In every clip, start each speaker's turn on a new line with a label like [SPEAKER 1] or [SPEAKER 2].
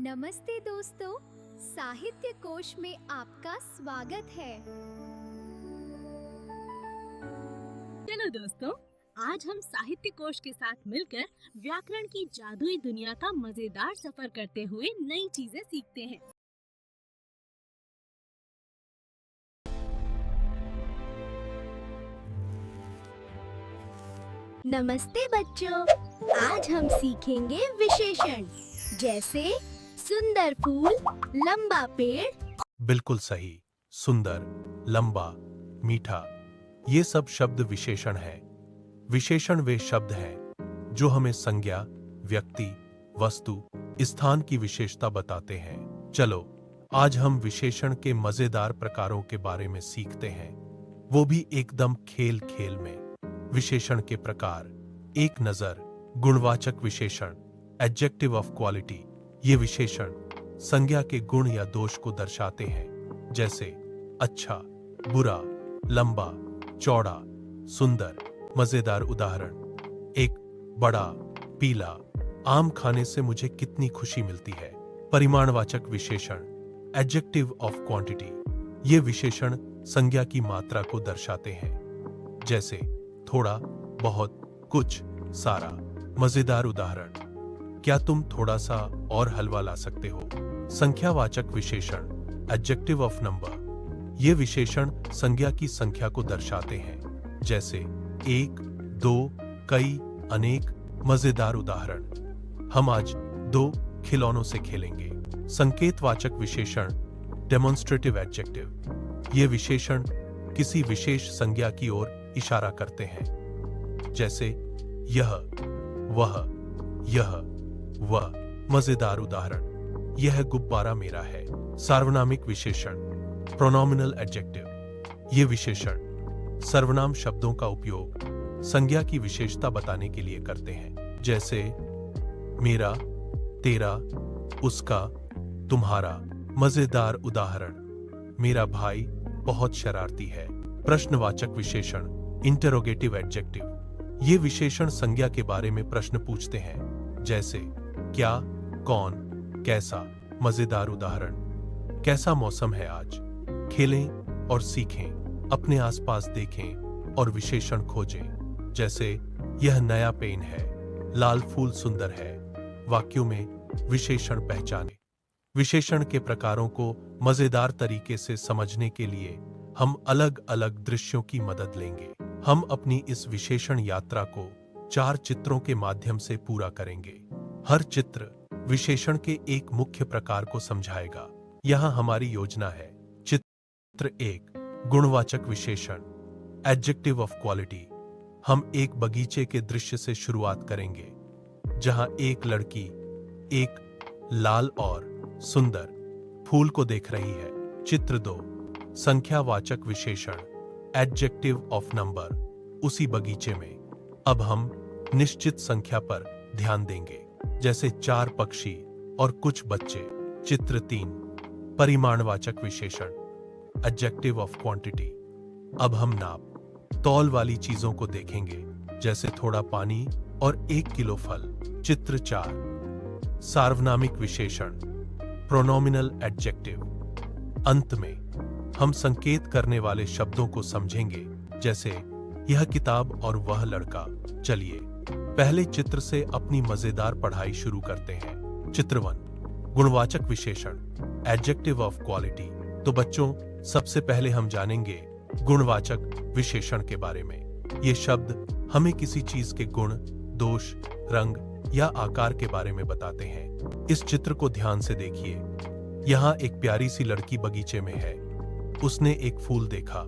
[SPEAKER 1] नमस्ते दोस्तों, साहित्य कोश में आपका स्वागत है।
[SPEAKER 2] चलो दोस्तों, आज हम साहित्य कोश के साथ मिलकर व्याकरण की जादुई दुनिया का मजेदार सफर करते हुए नई चीजें सीखते हैं।
[SPEAKER 1] नमस्ते बच्चों, आज हम सीखेंगे विशेषण, जैसे सुंदर फूल, लंबा पेड़।
[SPEAKER 3] बिल्कुल सही। सुंदर, लंबा, मीठा, ये सब शब्द विशेषण हैं। विशेषण वे शब्द हैं जो हमें संज्ञा, व्यक्ति, वस्तु, स्थान की विशेषता बताते हैं। चलो, आज हम विशेषण के मजेदार प्रकारों के बारे में सीखते हैं, वो भी एकदम खेल खेल में। विशेषण के प्रकार, एक नजर, गुणवाचक विशेषण, एडजेक्टिव ऑफ क्वालिटी। ये विशेषण संज्ञा के गुण या दोष को दर्शाते हैं, जैसे अच्छा, बुरा, लंबा, चौड़ा, सुंदर। मजेदार उदाहरण, एक बड़ा, पीला आम खाने से मुझे कितनी खुशी मिलती है। परिमाणवाचक विशेषण, एडजेक्टिव ऑफ क्वांटिटी। ये विशेषण संज्ञा की मात्रा को दर्शाते हैं, जैसे थोड़ा, बहुत, कुछ, सारा। मजेदार उदाहरण, क्या तुम थोड़ा सा और हलवा ला सकते हो। संख्यावाचक विशेषण, एडजेक्टिव ऑफ नंबर। ये विशेषण संज्ञा की संख्या को दर्शाते हैं, जैसे एक, दो, कई, अनेक। मजेदार उदाहरण, हम आज 2 खिलौनों से खेलेंगे। संकेतवाचक विशेषण, डेमोन्स्ट्रेटिव एडजेक्टिव। ये विशेषण किसी विशेष संज्ञा की ओर इशारा करते हैं, जैसे यह, वह, यह, वह। मजेदार उदाहरण, यह गुब्बारा मेरा है। सार्वनामिक विशेषण, प्रोनोमिनल एडजेक्टिव। ये विशेषण सर्वनाम शब्दों का उपयोग संज्ञा की विशेषता बताने के लिए करते हैं, जैसे मेरा, तेरा, उसका, तुम्हारा। मजेदार उदाहरण, मेरा भाई बहुत शरारती है। प्रश्नवाचक विशेषण, इंटरोगेटिव एडजेक्टिव। ये विशेषण संज्ञा के बारे में प्रश्न पूछते हैं, जैसे क्या, कौन, कैसा। मजेदार उदाहरण, कैसा मौसम है आज। खेलें और सीखें, अपने आसपास देखें और विशेषण खोजें, जैसे यह नया पेन है, लाल फूल सुंदर है। वाक्यों में विशेषण पहचानें। विशेषण के प्रकारों को मजेदार तरीके से समझने के लिए हम अलग अलग दृश्यों की मदद लेंगे। हम अपनी इस विशेषण यात्रा को 4 चित्रों के माध्यम से पूरा करेंगे। हर चित्र विशेषण के एक मुख्य प्रकार को समझाएगा। यहाँ हमारी योजना है। चित्र 1, गुणवाचक विशेषण, एडजेक्टिव ऑफ क्वालिटी। हम एक बगीचे के दृश्य से शुरुआत करेंगे, जहां एक लड़की एक लाल और सुंदर फूल को देख रही है। चित्र 2, संख्यावाचक विशेषण, एडजेक्टिव ऑफ नंबर। उसी बगीचे में अब हम निश्चित संख्या पर ध्यान देंगे, जैसे 4 पक्षी और कुछ बच्चे। चित्र 3, परिमाणवाचक विशेषण, एडजेक्टिव ऑफ क्वांटिटी। अब हम नाप, तौल वाली चीजों को देखेंगे, जैसे थोड़ा पानी और 1 किलो फल। चित्र 4, सार्वनामिक विशेषण, प्रोनोमिनल एडजेक्टिव। अंत में हम संकेत करने वाले शब्दों को समझेंगे, जैसे यह किताब और वह लड़का। चलिए पहले चित्र से अपनी मजेदार पढ़ाई शुरू करते हैं। चित्र 1, गुणवाचक विशेषण, एडजेक्टिव ऑफ क्वालिटी। तो बच्चों, सबसे पहले हम जानेंगे गुणवाचक विशेषण के बारे में। ये शब्द हमें किसी चीज के गुण, दोष, रंग या आकार के बारे में बताते हैं। इस चित्र को ध्यान से देखिए। यहाँ एक प्यारी सी लड़की बगीचे में है। उसने एक फूल देखा।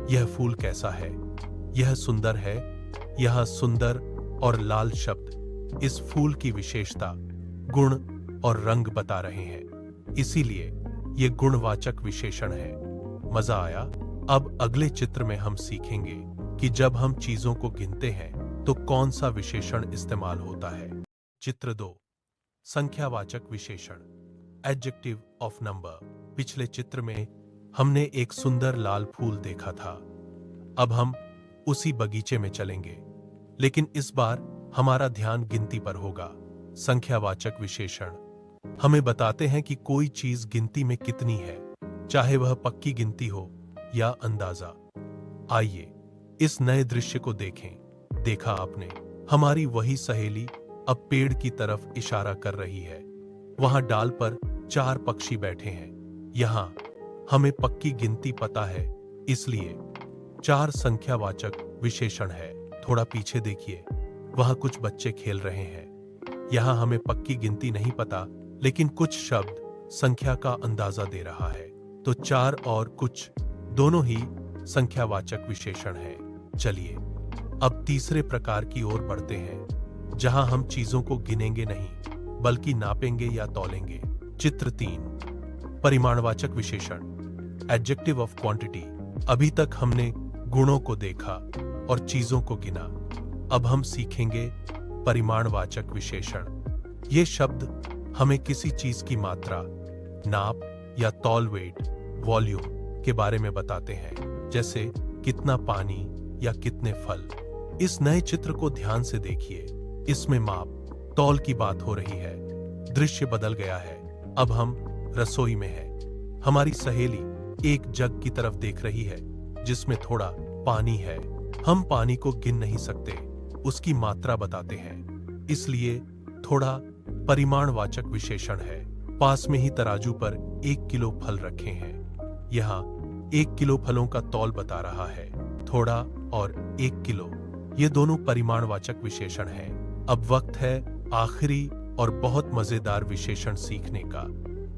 [SPEAKER 3] यह फूल कैसा है? यह सुंदर है। यह सुंदर और लाल शब्द इस फूल की विशेषता, गुण और रंग बता रहे हैं, इसीलिए ये गुणवाचक विशेषण है। मजा आया? अब अगले चित्र में हम सीखेंगे कि जब हम चीजों को गिनते हैं तो कौन सा विशेषण इस्तेमाल होता है। चित्र 2, संख्यावाचक विशेषण, एडजेक्टिव ऑफ नंबर। पिछले चित्र में हमने एक सुंदर लाल फूल देखा था। अब हम उसी बगीचे में चलेंगे, लेकिन इस बार हमारा ध्यान गिनती पर होगा। संख्यावाचक विशेषण, हमें बताते हैं कि कोई चीज गिनती में कितनी है, चाहे वह पक्की गिनती हो या अंदाजा। आइए इस नए दृश्य को देखें। देखा आपने, हमारी वही सहेली अब पेड़ की तरफ इशारा कर रही है। वहां डाल पर 4 पक्षी बैठे हैं। यहां हमें पक्की गिनती पता है, इसलिए 4 संख्यावाचक विशेषण है। थोड़ा पीछे देखिए, वहां कुछ बच्चे खेल रहे हैं। यहां हमें पक्की गिनती नहीं पता, लेकिन कुछ शब्द संख्या का अंदाजा दे रहा है। तो 4 और कुछ दोनों ही संख्यावाचक विशेषण हैं। चलिए अब तीसरे प्रकार की ओर बढ़ते हैं, जहां हम चीजों को गिनेंगे नहीं, बल्कि नापेंगे या तौलेंगे। चित्र 3, परिमाणवाचक विशेषण, एडजेक्टिव ऑफ क्वांटिटी। अभी तक हमने गुणों को देखा और चीजों को गिना। अब हम सीखेंगे परिमाणवाचक विशेषण। ये शब्द हमें किसी चीज की मात्रा, नाप या तौल, वेट, वॉल्यूम के बारे में बताते हैं, जैसे कितना पानी या कितने फल। इस नए चित्र को ध्यान से देखिए। इसमें माप, तौल की बात हो रही है। दृश्य बदल गया है। अब हम रसोई में हैं। हमारी सहेली एक जग की तरफ देख रही है जिसमें थोड़ा पानी है। हम पानी को गिन नहीं सकते, उसकी मात्रा बताते हैं, इसलिए थोड़ा परिमाणवाचक विशेषण है। पास में ही तराजू पर 1 किलो फल रखे हैं। यहाँ 1 किलो फलों का तौल बता रहा है। थोड़ा और 1 किलो, ये दोनों परिमाणवाचक विशेषण हैं। अब वक्त है आखिरी और बहुत मजेदार विशेषण सीखने का,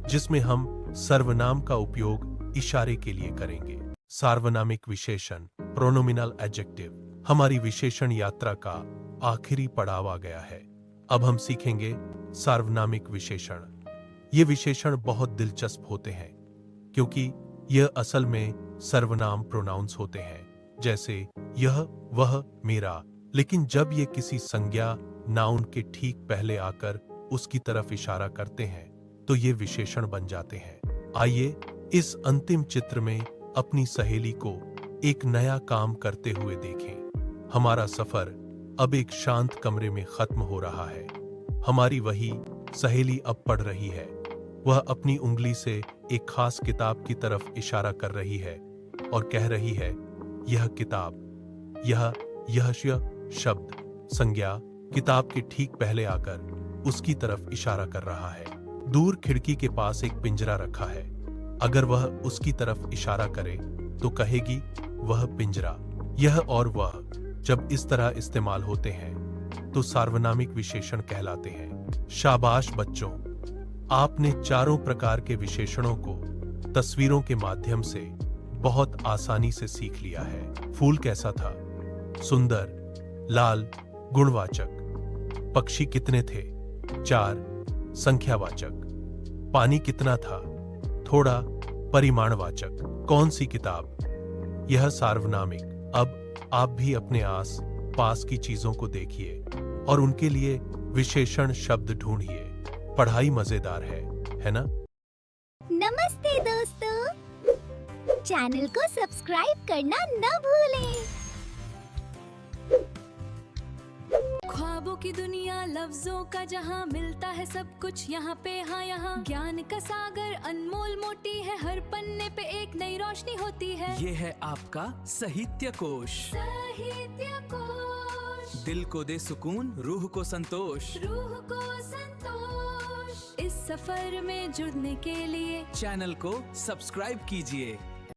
[SPEAKER 3] जिसमें हम सर्वनाम का उपयोग इशारे के लिए करेंगे। सार्वनामिक विशेषण, प्रोनोमिनल एडजेक्टिव। हमारी विशेषण यात्रा का आखिरी पड़ाव आ गया है। अब हम सीखेंगे सार्वनामिक विशेषण। ये विशेषण बहुत दिलचस्प होते हैं, क्योंकि यह असल में सर्वनाम प्रोनाउंस होते हैं, जैसे यह, वह, मेरा। लेकिन जब ये किसी संज्ञा, नाउन के ठीक पहले आकर उसकी तरफ इशारा करते हैं, तो ये विशेषण बन जाते हैं। आइए इस अंतिम चित्र में अपनी सहेली को एक नया काम करते हुए देखें। हमारा सफर अब एक शांत कमरे में खत्म हो रहा है। हमारी वही सहेली अब पढ़ रही है। वह अपनी उंगली से एक खास किताब की तरफ इशारा कर रही है और कह रही है, यह किताब। यह शब्द संज्ञा किताब के ठीक पहले आकर उसकी तरफ इशारा कर रहा है। दूर खिड़की के पास एक पिंजरा रखा है। अगर वह उसकी तरफ इशारा करे तो कहेगी, वह पिंजरा। यह और वह जब इस तरह इस्तेमाल होते हैं तो सार्वनामिक विशेषण कहलाते हैं। शाबाश बच्चों, आपने चारों प्रकार के विशेषणों को तस्वीरों के माध्यम से बहुत आसानी से सीख लिया है। फूल कैसा था? सुंदर, लाल, गुणवाचक। पक्षी कितने थे? 4, संख्यावाचक। पानी कितना था? थोड़ा, परिमाणवाचक। कौन सी किताब? यह सार्वनामिक। अब आप भी अपने आस पास की चीजों को देखिए और उनके लिए विशेषण शब्द ढूंढिए। पढ़ाई मजेदार है ना?
[SPEAKER 1] नमस्ते दोस्तों, चैनल को सब्सक्राइब करना न भूलें।
[SPEAKER 4] ख्वाबों की दुनिया, लफ्जों का जहां, मिलता है सब कुछ यहाँ पे। हाँ, यहाँ ज्ञान का सागर अनमोल मोटी है, हर पन्ने पे एक नई रोशनी होती है।
[SPEAKER 5] ये है आपका साहित्य कोश।
[SPEAKER 4] साहित्य कोश,
[SPEAKER 5] दिल को दे सुकून, रूह को संतोष।
[SPEAKER 4] रूह को संतोष। इस सफर में जुड़ने के लिए
[SPEAKER 5] चैनल को सब्सक्राइब कीजिए।